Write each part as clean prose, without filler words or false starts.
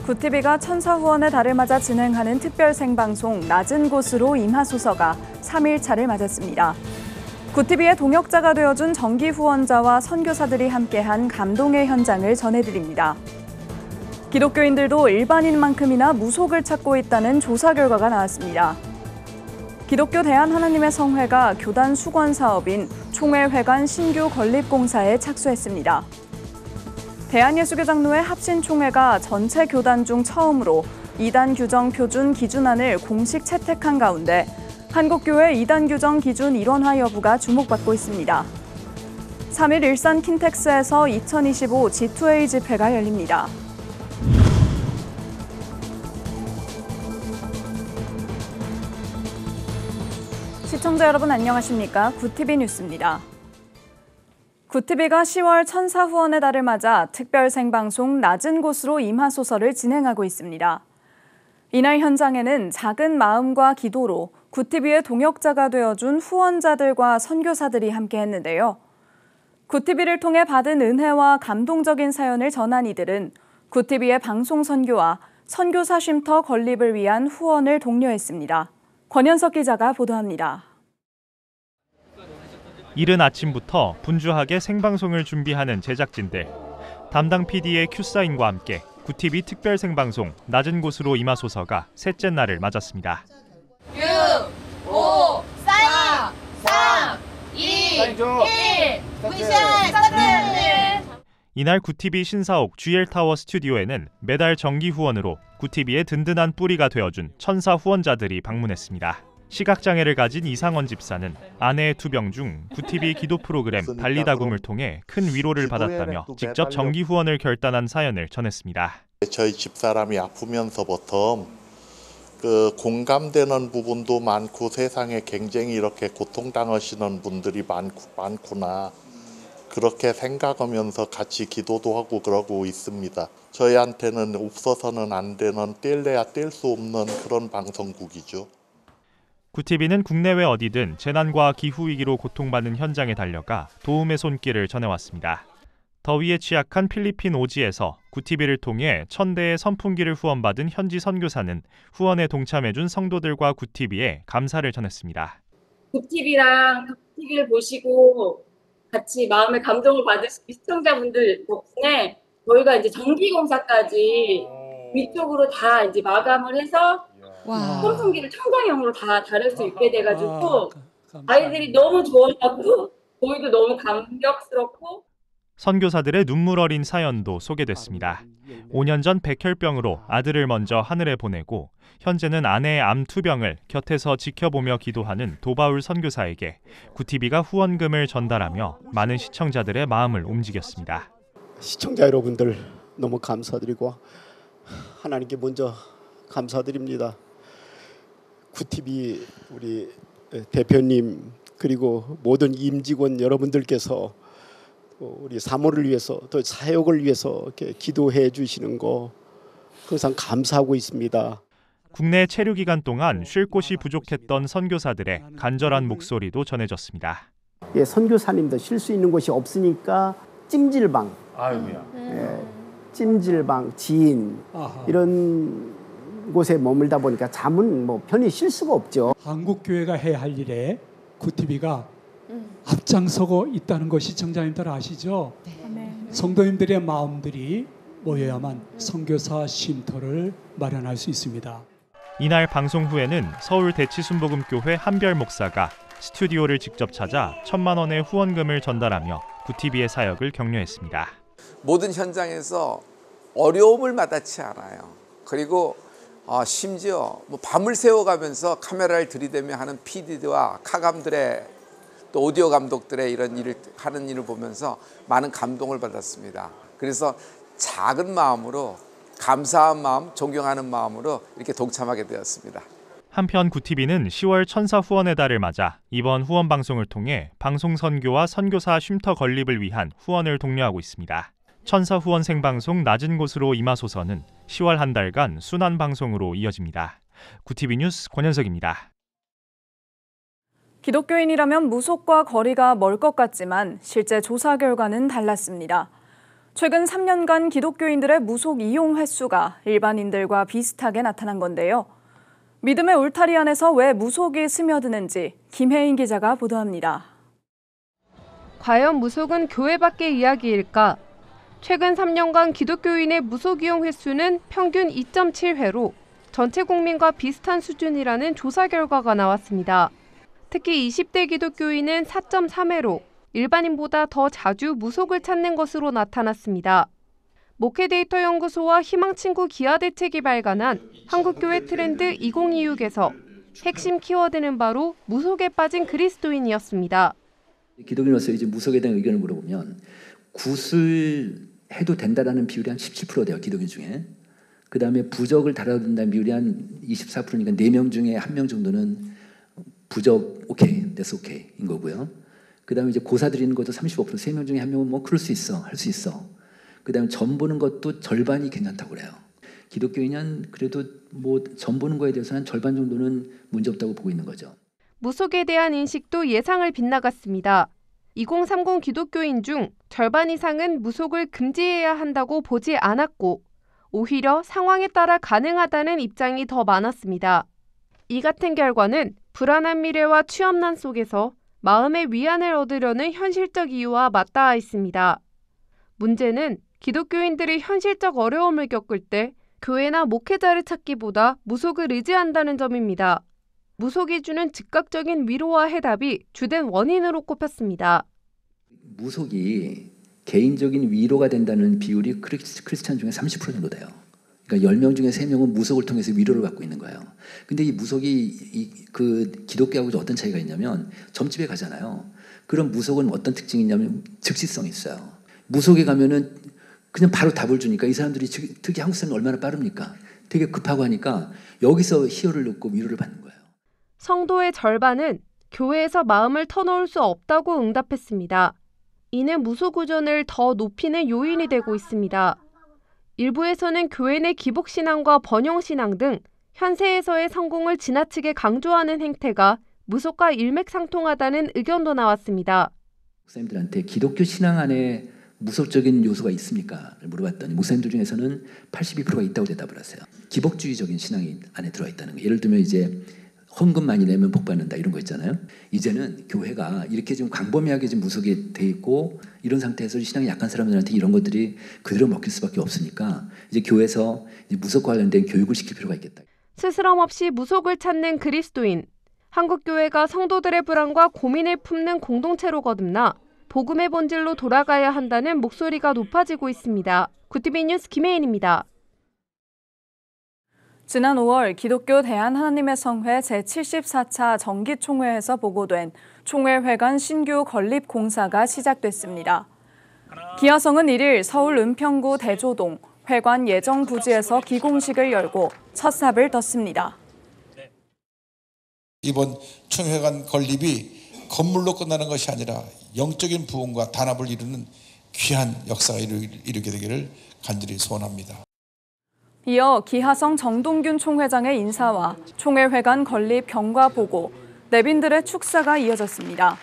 구티비가 천사 후원의 달을 맞아 진행하는 특별 생방송 낮은 곳으로 임하소서가 3일차를 맞았습니다. 구티비의 동역자가 되어준 정기 후원자와 선교사들이 함께한 감동의 현장을 전해드립니다. 기독교인들도 일반인만큼이나 무속을 찾고 있다는 조사 결과가 나왔습니다. 기독교 대한하나님의 성회가 교단 수건 사업인 총회회관 신규 건립공사에 착수했습니다. 대한예수교장로회 합신총회가 전체 교단 중 처음으로 이단 규정 표준 기준안을 공식 채택한 가운데 한국교회 이단 규정 기준 일원화 여부가 주목받고 있습니다. 3일 일산 킨텍스에서 2025 G2A 집회가 열립니다. 시청자 여러분 안녕하십니까? 구티비 뉴스입니다. 구티비가 10월 천사 후원의 달을 맞아 특별 생방송 낮은 곳으로 임하소서를 진행하고 있습니다. 이날 현장에는 작은 마음과 기도로 구티비의 동역자가 되어준 후원자들과 선교사들이 함께했는데요. 구티비를 통해 받은 은혜와 감동적인 사연을 전한 이들은 구티비의 방송 선교와 선교사 쉼터 건립을 위한 후원을 독려했습니다. 권현석 기자가 보도합니다. 이른 아침부터 분주하게 생방송을 준비하는 제작진들. 담당 PD의 큐사인과 함께 구티비 특별 생방송 낮은 곳으로 임하소서가 셋째 날을 맞았습니다. 6, 5, 4, 3, 2, 1, 미션 스타트! 이날 구티비 신사옥 GL타워 스튜디오에는 매달 정기 후원으로 구티비의 든든한 뿌리가 되어준 천사 후원자들이 방문했습니다. 시각장애를 가진 이상원 집사는 아내의 투병 중 구티비 기도 프로그램 달리다굼을 통해 큰 위로를 받았다며 직접 정기 후원을 결단한 사연을 전했습니다. 저희 집사람이 아프면서부터 공감되는 부분도 많고 세상에 굉장히 이렇게 고통당하시는 분들이 많구나 그렇게 생각하면서 같이 기도도 하고 그러고 있습니다. 저희한테는 없어서는 안 되는 뗄래야 뗄 수 없는 그런 방송국이죠. 구티비는 국내외 어디든 재난과 기후위기로 고통받는 현장에 달려가 도움의 손길을 전해왔습니다. 더위에 취약한 필리핀 오지에서 구티비를 통해 1000대의 선풍기를 후원받은 현지 선교사는 후원에 동참해준 성도들과 구티비에 감사를 전했습니다. 구티비랑 구티비를 보시고 같이 마음의 감동을 받으신 시청자분들 덕분에 저희가 이제 전기공사까지 위쪽으로 다 이제 마감을 해서 선풍기를 청정형으로 다 다룰 수 있게 돼가지고 아이들이 너무 좋아하고 저희도 너무 감격스럽고. 선교사들의 눈물 어린 사연도 소개됐습니다. 5년 전 백혈병으로 아들을 먼저 하늘에 보내고 현재는 아내의 암 투병을 곁에서 지켜보며 기도하는 도바울 선교사에게 구티비가 후원금을 전달하며 많은 시청자들의 마음을 움직였습니다. 시청자 여러분들 너무 감사드리고 하나님께 먼저 감사드립니다. 구티비 우리 대표님 그리고 모든 임직원 여러분들께서 우리 사모를 위해서 또 사역을 위해서 이렇게 기도해 주시는 거 항상 감사하고 있습니다. 국내 체류 기간 동안 쉴 곳이 부족했던 선교사들의 간절한 목소리도 전해졌습니다. 예, 선교사님도 쉴 수 있는 곳이 없으니까 찜질방, 찜질방, 지인 이런 곳에 머물다 보니까 잠은 편히 쉴 수가 없죠. 한국 교회가 해야 할 일에 구티비가 앞장서고 있다는 거 시청자님들 아시죠? 네. 성도님들의 마음들이 모여야만 선교사 쉼터를 마련할 수 있습니다. 이날 방송 후에는 서울 대치순복음교회 한별 목사가 스튜디오를 직접 찾아 1000만 원의 후원금을 전달하며 구티비의 사역을 격려했습니다. 모든 현장에서 어려움을 마다치 않아요. 그리고 심지어 밤을 새워가면서 카메라를 들이대며 하는 PD와 카감들의 또 오디오 감독들의 이런 일을 하는 일을 보면서 많은 감동을 받았습니다. 그래서 작은 마음으로 감사한 마음, 존경하는 마음으로 이렇게 동참하게 되었습니다. 한편 구티비는 10월 천사 후원의 달을 맞아 이번 후원 방송을 통해 방송 선교와 선교사 쉼터 건립을 위한 후원을 독려하고 있습니다. 천사 후원 생방송 낮은 곳으로 임하소서는 10월 한 달간 순환 방송으로 이어집니다. 구티비 뉴스 권현석입니다. 기독교인이라면 무속과 거리가 멀 것 같지만 실제 조사 결과는 달랐습니다. 최근 3년간 기독교인들의 무속 이용 횟수가 일반인들과 비슷하게 나타난 건데요. 믿음의 울타리 안에서 왜 무속이 스며드는지 김혜인 기자가 보도합니다. 과연 무속은 교회 밖의 이야기일까? 최근 3년간 기독교인의 무속 이용 횟수는 평균 2.7회로 전체 국민과 비슷한 수준이라는 조사 결과가 나왔습니다. 특히 20대 기독교인은 4.3회로 일반인보다 더 자주 무속을 찾는 것으로 나타났습니다. 목회데이터 연구소와 희망친구 기아대책이 발간한 한국교회 트렌드 2026에서 핵심 키워드는 바로 무속에 빠진 그리스도인이었습니다. 기독인으로서 이제 무속에 대한 의견을 물어보면 굿을 해도 된다라는 비율이 한 17% 돼요. 기독인 중에. 그다음에 부적을 달아도 된다는 비율이 한 24%니까 4명 중에 1명 정도는 부적 오케이, that's okay인 거고요. 그다음에 이제 고사 드리는 것도 35%, 3명 중에 1명은 뭐 그럴 수 있어, 할 수 있어. 그다음에 점 보는 것도 절반이 괜찮다고 그래요. 기독교인은 그래도 뭐 점 보는 거에 대해서는 한 절반 정도는 문제 없다고 보고 있는 거죠. 무속에 대한 인식도 예상을 빗나갔습니다. 2030 기독교인 중 절반 이상은 무속을 금지해야 한다고 보지 않았고 오히려 상황에 따라 가능하다는 입장이 더 많았습니다. 이 같은 결과는 불안한 미래와 취업난 속에서 마음의 위안을 얻으려는 현실적 이유와 맞닿아 있습니다. 문제는 기독교인들이 현실적 어려움을 겪을 때 교회나 목회자를 찾기보다 무속을 의지한다는 점입니다. 무속이 주는 즉각적인 위로와 해답이 주된 원인으로 꼽혔습니다. 무속이 개인적인 위로가 된다는 비율이 크리스찬 중에 30% 정도 돼요. 그러니까 10명 중에 3명은 무속을 통해서 위로를 받고 있는 거예요. 근데 이 무속이 그 기독교하고 어떤 차이가 있냐면 점집에 가잖아요. 그럼 무속은 어떤 특징이 있냐면 즉시성이 있어요. 무속에 가면은 그냥 바로 답을 주니까 이 사람들이 특히 한국 사람은 얼마나 빠릅니까? 되게 급하고 하니까 여기서 희열을 얻고 위로를 받는 거예요. 성도의 절반은 교회에서 마음을 터놓을 수 없다고 응답했습니다. 이는 무속의존을 더 높이는 요인이 되고 있습니다. 일부에서는 교회 내 기복신앙과 번영신앙 등 현세에서의 성공을 지나치게 강조하는 행태가 무속과 일맥상통하다는 의견도 나왔습니다. 목사님들한테 기독교 신앙 안에 무속적인 요소가 있습니까? 물어봤더니 목사님들 중에서는 82%가 있다고 대답을 하세요. 기복주의적인 신앙이 안에 들어와 있다는 거예요. 예를 들면 이제 헌금 많이 내면 복 받는다 이런 거 있잖아요. 이제는 교회가 이렇게 좀 광범위하게 좀 무속이 돼 있고 이런 상태에서 신앙이 약한 사람들한테 이런 것들이 그대로 먹힐 수밖에 없으니까 이제 교회에서 이제 무속과 관련된 교육을 시킬 필요가 있겠다. 스스럼 없이 무속을 찾는 그리스도인. 한국교회가 성도들의 불안과 고민을 품는 공동체로 거듭나 복음의 본질로 돌아가야 한다는 목소리가 높아지고 있습니다. 구티비 뉴스 김혜인입니다. 지난 5월 기독교 대한하나님의 성회 제74차 정기총회에서 보고된 총회회관 신규 건립 공사가 시작됐습니다. 기아성은 1일 서울 은평구 대조동 회관 예정 부지에서 기공식을 열고 첫 삽을 떴습니다. 이번 총회관 건립이 건물로 끝나는 것이 아니라 영적인 부흥과 단합을 이루는 귀한 역사가 이루게 되기를 간절히 소원합니다. 이어 기하성 정동균 총회장의 인사와 총회회관 건립 경과 보고, 내빈들의 축사가 이어졌습니다.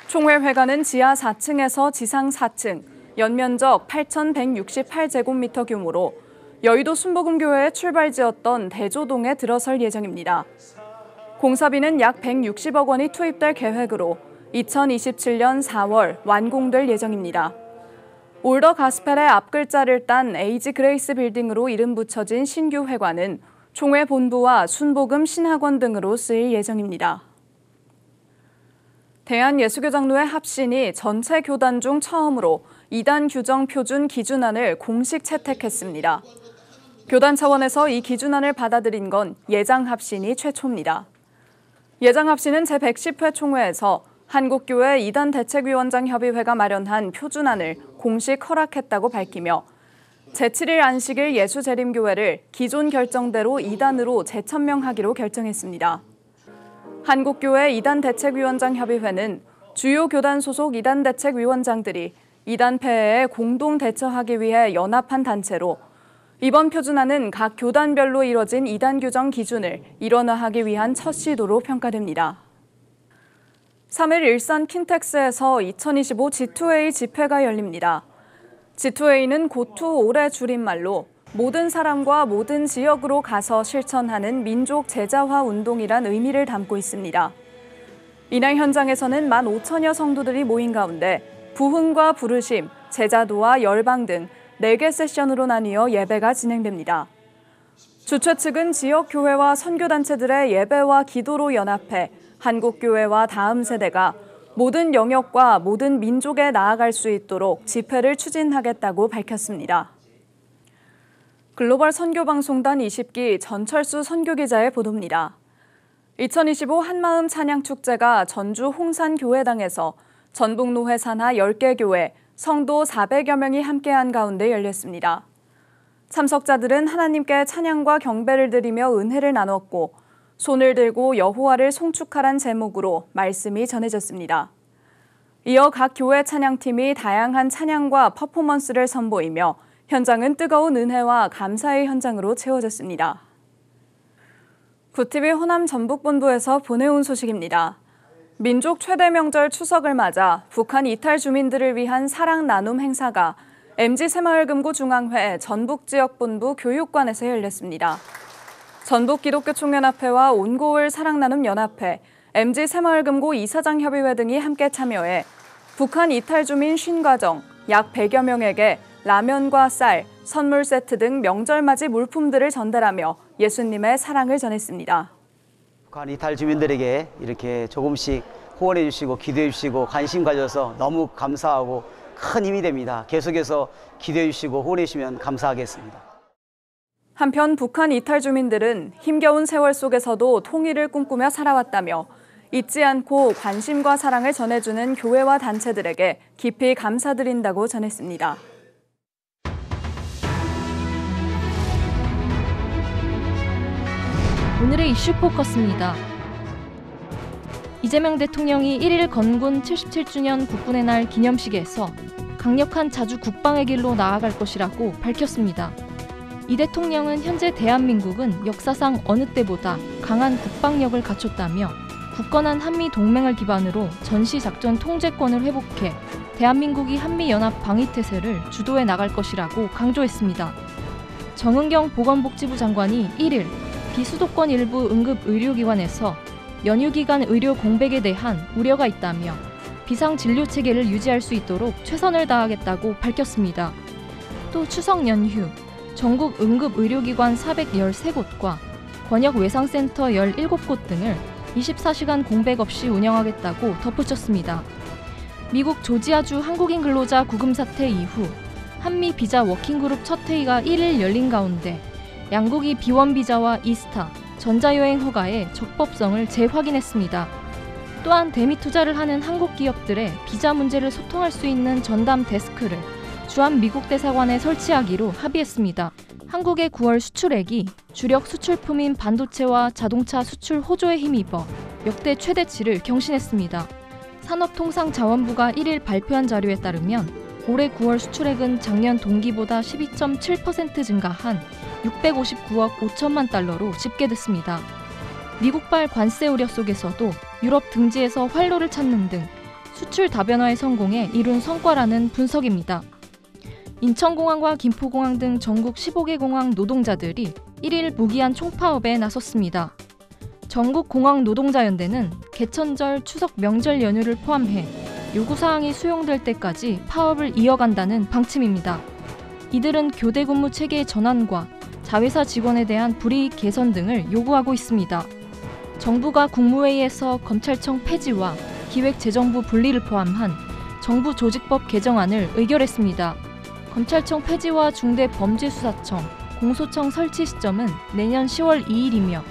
총회회관은 지하 4층에서 지상 4층, 연면적 8,168제곱미터 규모로 여의도 순복음교회의 출발지였던 대조동에 들어설 예정입니다. 공사비는 약 160억 원이 투입될 계획으로 2027년 4월 완공될 예정입니다. 올더 가스펠의 앞글자를 딴 에이지 그레이스 빌딩으로 이름 붙여진 신규 회관은 총회 본부와 순복음 신학원 등으로 쓰일 예정입니다. 대한예수교장로회 합신이 전체 교단 중 처음으로 이단 규정 표준 기준안을 공식 채택했습니다. 교단 차원에서 이 기준안을 받아들인 건 예장 합신이 최초입니다. 예장 합신은 제110회 총회에서 한국교회 이단대책위원장 협의회가 마련한 표준안을 공식 허락했다고 밝히며 제7일 안식일 예수재림교회를 기존 결정대로 이단으로 재천명하기로 결정했습니다. 한국교회 이단대책위원장 협의회는 주요 교단 소속 이단대책위원장들이 이단 폐해에 공동 대처하기 위해 연합한 단체로 이번 표준안은 각 교단별로 이뤄진 이단 규정 기준을 일원화하기 위한 첫 시도로 평가됩니다. 3일 일산 킨텍스에서 2025 G2A 집회가 열립니다. G2A는 고투 올의 줄임말로 모든 사람과 모든 지역으로 가서 실천하는 민족 제자화 운동이란 의미를 담고 있습니다. 이날 현장에서는 15,000여 성도들이 모인 가운데 부흥과 부르심, 제자도와 열방 등 4개 세션으로 나뉘어 예배가 진행됩니다. 주최 측은 지역 교회와 선교단체들의 예배와 기도로 연합해 한국교회와 다음 세대가 모든 영역과 모든 민족에 나아갈 수 있도록 집회를 추진하겠다고 밝혔습니다. 글로벌 선교방송단 20기 전철수 선교기자의 보도입니다. 2025 한마음 찬양축제가 전주 홍산교회당에서 전북노회 산하 10개 교회, 성도 400여 명이 함께한 가운데 열렸습니다. 참석자들은 하나님께 찬양과 경배를 드리며 은혜를 나눴고 손을 들고 여호와를 송축하란 제목으로 말씀이 전해졌습니다. 이어 각 교회 찬양팀이 다양한 찬양과 퍼포먼스를 선보이며 현장은 뜨거운 은혜와 감사의 현장으로 채워졌습니다. 구TV 호남 전북본부에서 보내온 소식입니다. 민족 최대 명절 추석을 맞아 북한 이탈 주민들을 위한 사랑 나눔 행사가 MG새마을금고 중앙회 전북지역본부 교육관에서 열렸습니다. 전북기독교총연합회와 온고을 사랑나눔연합회, MG새마을금고 이사장협의회 등이 함께 참여해 북한 이탈 주민 50가정, 약 100여 명에게 라면과 쌀, 선물 세트 등 명절맞이 물품들을 전달하며 예수님의 사랑을 전했습니다. 북한 이탈 주민들에게 이렇게 조금씩 후원해 주시고 기도해 주시고 관심 가져서 너무 감사하고 큰 힘이 됩니다. 계속해서 기도해 주시고 후원해 주시면 감사하겠습니다. 한편 북한 이탈 주민들은 힘겨운 세월 속에서도 통일을 꿈꾸며 살아왔다며 잊지 않고 관심과 사랑을 전해주는 교회와 단체들에게 깊이 감사드린다고 전했습니다. 오늘의 이슈 포커스입니다. 이재명 대통령이 1일 건군 77주년 국군의 날 기념식에서 강력한 자주 국방의 길로 나아갈 것이라고 밝혔습니다. 이 대통령은 현재 대한민국은 역사상 어느 때보다 강한 국방력을 갖췄다며 굳건한 한미 동맹을 기반으로 전시작전 통제권을 회복해 대한민국이 한미연합 방위태세를 주도해 나갈 것이라고 강조했습니다. 정은경 보건복지부 장관이 1일 비수도권 일부 응급의료기관에서 연휴기간 의료 공백에 대한 우려가 있다며 비상진료체계를 유지할 수 있도록 최선을 다하겠다고 밝혔습니다. 또 추석 연휴 전국 응급의료기관 413곳과 권역외상센터 17곳 등을 24시간 공백 없이 운영하겠다고 덧붙였습니다. 미국 조지아주 한국인 근로자 구금 사태 이후 한미 비자 워킹그룹 첫 회의가 1일 열린 가운데 양국이 비원 비자와 이스타, 전자여행 허가의 적법성을 재확인했습니다. 또한 대미 투자를 하는 한국 기업들의 비자 문제를 소통할 수 있는 전담 데스크를 주한 미국 대사관에 설치하기로 합의했습니다. 한국의 9월 수출액이 주력 수출품인 반도체와 자동차 수출 호조에 힘입어 역대 최대치를 경신했습니다. 산업통상자원부가 1일 발표한 자료에 따르면 올해 9월 수출액은 작년 동기보다 12.7% 증가한 659억 5천만 달러로 집계됐습니다. 미국발 관세 우려 속에서도 유럽 등지에서 활로를 찾는 등 수출 다변화에 성공해 이룬 성과라는 분석입니다. 인천공항과 김포공항 등 전국 15개 공항 노동자들이 1일 무기한 총파업에 나섰습니다. 전국공항노동자연대는 개천절 추석 명절 연휴를 포함해 요구사항이 수용될 때까지 파업을 이어간다는 방침입니다. 이들은 교대 근무 체계의 전환과 자회사 직원에 대한 불이익 개선 등을 요구하고 있습니다. 정부가 국무회의에서 검찰청 폐지와 기획재정부 분리를 포함한 정부 조직법 개정안을 의결했습니다. 검찰청 폐지와 중대범죄수사청, 공소청 설치 시점은 내년 10월 2일이며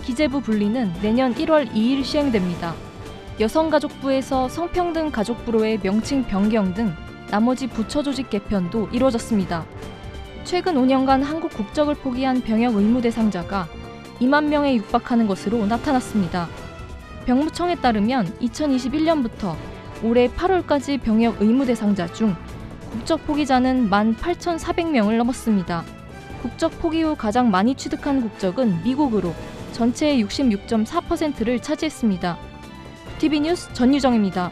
기재부 분리는 내년 1월 2일 시행됩니다. 여성가족부에서 성평등 가족부로의 명칭 변경 등 나머지 부처 조직 개편도 이루어졌습니다. 최근 5년간 한국 국적을 포기한 병역 의무 대상자가 2만 명에 육박하는 것으로 나타났습니다. 병무청에 따르면 2021년부터 올해 8월까지 병역 의무 대상자 중 국적 포기자는 18,400명을 넘었습니다. 국적 포기 후 가장 많이 취득한 국적은 미국으로 전체의 66.4%를 차지했습니다. TV 뉴스 전유정입니다.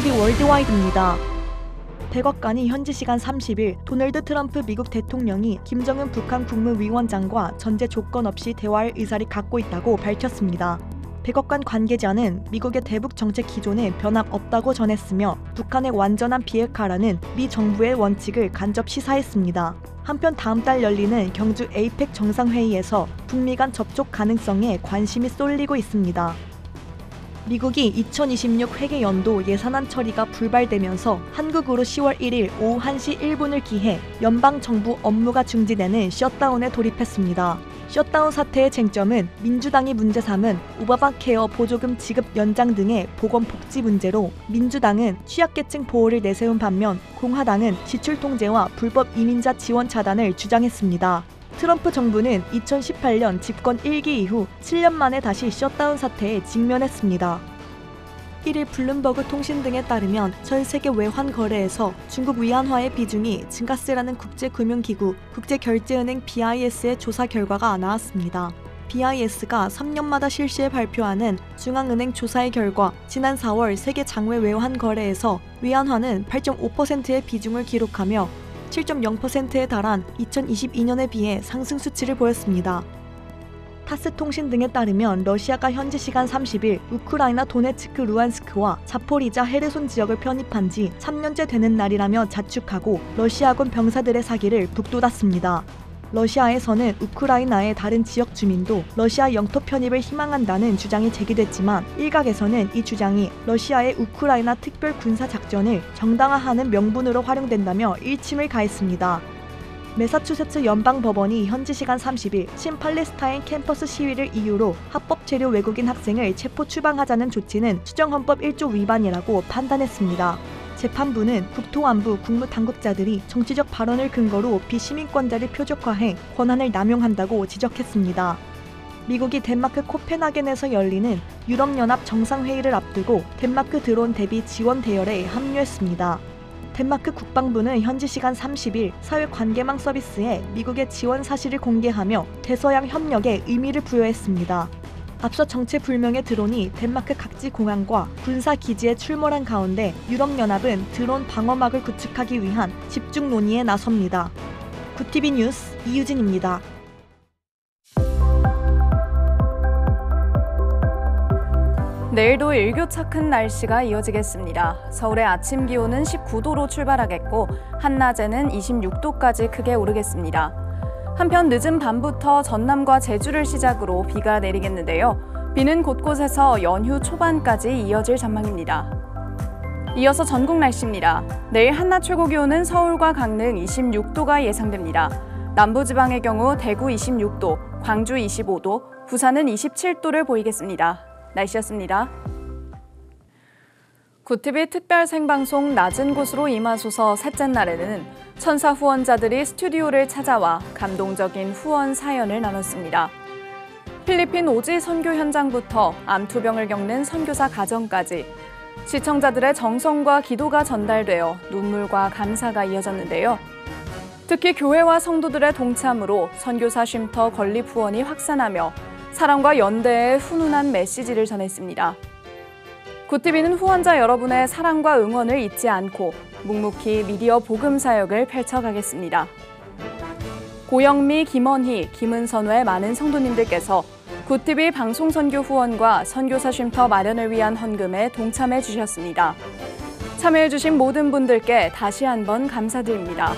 BBC 월드와이드입니다. 백악관이 현지 시간 30일 도널드 트럼프 미국 대통령이 김정은 북한 국무위원장과 전제 조건 없이 대화할 의사를 갖고 있다고 밝혔습니다. 백악관 관계자는 미국의 대북 정책 기조는 변함없다고 전했으며 북한의 완전한 비핵화라는 미 정부의 원칙을 간접 시사했습니다. 한편 다음 달 열리는 경주 에이펙 정상회의에서 북미 간 접촉 가능성에 관심이 쏠리고 있습니다. 미국이 2026 회계연도 예산안 처리가 불발되면서 한국으로 10월 1일 오후 1시 1분을 기해 연방정부 업무가 중지되는 셧다운에 돌입했습니다. 셧다운 사태의 쟁점은 민주당이 문제 삼은 오바마 케어 보조금 지급 연장 등의 보건복지 문제로 민주당은 취약계층 보호를 내세운 반면 공화당은 지출 통제와 불법 이민자 지원 차단을 주장했습니다. 트럼프 정부는 2018년 집권 1기 이후 7년 만에 다시 셧다운 사태에 직면했습니다. 1일 블룸버그 통신 등에 따르면 전 세계 외환 거래에서 중국 위안화의 비중이 증가세라는 국제금융기구 국제결제은행 BIS의 조사 결과가 나왔습니다. BIS가 3년마다 실시해 발표하는 중앙은행 조사의 결과 지난 4월 세계 장외 외환 거래에서 위안화는 8.5%의 비중을 기록하며 7.0%에 달한 2022년에 비해 상승 수치를 보였습니다. 타스 통신 등에 따르면 러시아가 현지 시간 30일 우크라이나 도네츠크 루안스크와 자포리자 헤르손 지역을 편입한 지 3년째 되는 날이라며 자축하고 러시아군 병사들의 사기를 북돋았습니다. 러시아에서는 우크라이나의 다른 지역 주민도 러시아 영토 편입을 희망한다는 주장이 제기됐지만 일각에서는 이 주장이 러시아의 우크라이나 특별 군사 작전을 정당화하는 명분으로 활용된다며 일침을 가했습니다. 매사추세츠 연방법원이 현지 시간 30일 친팔레스타인 캠퍼스 시위를 이유로 합법 체류 외국인 학생을 체포 추방하자는 조치는 수정헌법 1조 위반이라고 판단했습니다. 재판부는 국토안보 국무당국자들이 정치적 발언을 근거로 비시민권자를 표적화해 권한을 남용한다고 지적했습니다. 미국이 덴마크 코펜하겐에서 열리는 유럽연합 정상회의를 앞두고 덴마크 드론 대비 지원 대열에 합류했습니다. 덴마크 국방부는 현지 시간 30일 사회관계망 서비스에 미국의 지원 사실을 공개하며 대서양 협력에 의미를 부여했습니다. 앞서 정체불명의 드론이 덴마크 각지 공항과 군사기지에 출몰한 가운데 유럽연합은 드론 방어막을 구축하기 위한 집중 논의에 나섭니다. 구티비 뉴스 이유진입니다. 내일도 일교차 큰 날씨가 이어지겠습니다. 서울의 아침 기온은 19도로 출발하겠고 한낮에는 26도까지 크게 오르겠습니다. 한편 늦은 밤부터 전남과 제주를 시작으로 비가 내리겠는데요. 비는 곳곳에서 연휴 초반까지 이어질 전망입니다. 이어서 전국 날씨입니다. 내일 한낮 최고 기온은 서울과 강릉 26도가 예상됩니다. 남부지방의 경우 대구 26도, 광주 25도, 부산은 27도를 보이겠습니다. 날씨였습니다. 구티비 특별 생방송 낮은 곳으로 임하소서 셋째 날에는 천사 후원자들이 스튜디오를 찾아와 감동적인 후원 사연을 나눴습니다. 필리핀 오지 선교 현장부터 암투병을 겪는 선교사 가정까지 시청자들의 정성과 기도가 전달되어 눈물과 감사가 이어졌는데요. 특히 교회와 성도들의 동참으로 선교사 쉼터 건립 후원이 확산하며 사랑과 연대의 훈훈한 메시지를 전했습니다. 구티비는 후원자 여러분의 사랑과 응원을 잊지 않고 묵묵히 미디어 복음 사역을 펼쳐가겠습니다. 고영미, 김원희, 김은선외 많은 성도님들께서 구티비 방송 선교 후원과 선교사 쉼터 마련을 위한 헌금에 동참해 주셨습니다. 참여해 주신 모든 분들께 다시 한번 감사드립니다.